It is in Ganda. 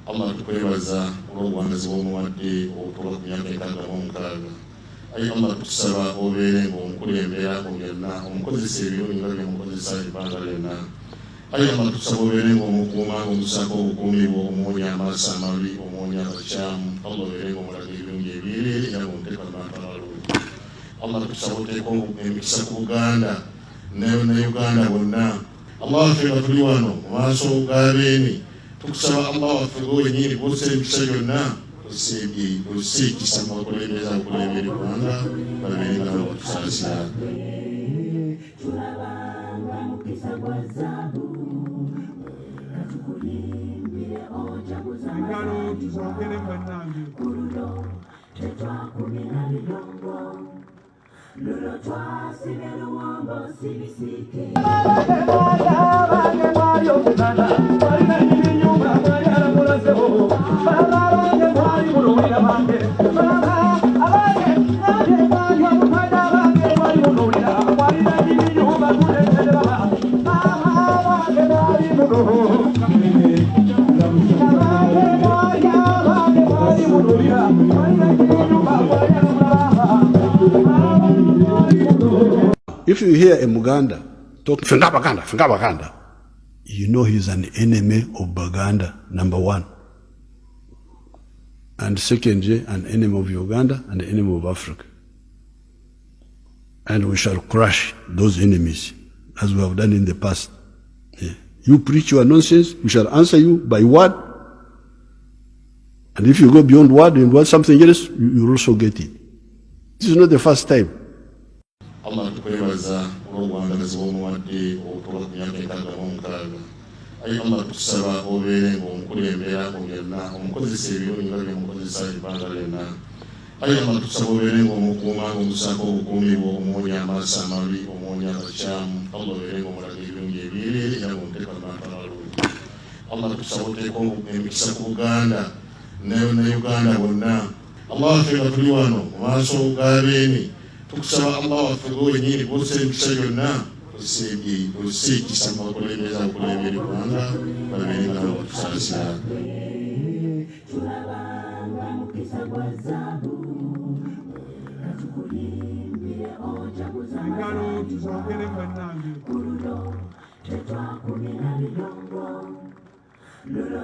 Allah tukwebaza olw'obuwangazi bw'omuwadde okutuuka ku myaka 56. Ayi Allah tukusaba obeere ng'omukulembera mu byonna, omukozesa ebirungi nga byemukozesa ebbanga lyonna. Ayi Allah tukusaba obeere ng'omukuuma, ng'omusaako obukuumi bwo, omuwonya amaaso amabi, omuwonya abakyamu. Allah obeere ng'omulaga ebirungi ebyereere era ng'omuteeka mu bantu abalungi. Allah tukusaba oteeka emikisa ku Buganda ne Uganda bonna. Allah waffe nga tuli wano mu maaso g'abeene, tukusaba Allah waffe gwenyini bw'ossa emikisa gyonna ossa ekisa mu bakulembeza okulembera eggwanga babeere nga bakutusaasira. If you hear a Muganda talk Baganda, you know he's an enemy of Baganda, number one. And secondly, an enemy of Uganda and an enemy of Africa. And we shall crush those enemies as we have done in the past. Yeah. You preach your nonsense, we shall answer you by word. And if you go beyond word and want something else, you'll also get it. This is not the first time. Allah tukwebaza olw'obuwangazi bw'omuwadde okutuuka ku myaka 56. Ayi Allah tukusaba obeere ng'omukulembera mu byonna, omukozesa ebirungi nga byemukozesa ebbanga lyonna. Ayi Allah tukusaba obeere ng'omukuuma, ng'omusaako obukuumi bwo, omuwonya amaaso amabi, omuwonya abakyamu. Allah obeere ng'omulaga ebirungi ebyereere era ng'omuteeka mu bantu abalungi. Allah tukusaba oteeka emikisa ku Buganda ne Uganda bonna. Allah waffe nga tuli wano mu maaso g'abeene, tukusaba Allah waffe gwenyini bw'ossa emikisa gyonna ossa ekisa mu bakulembeza okulembera eggwanga babeere nga bakutusaasira. Lulo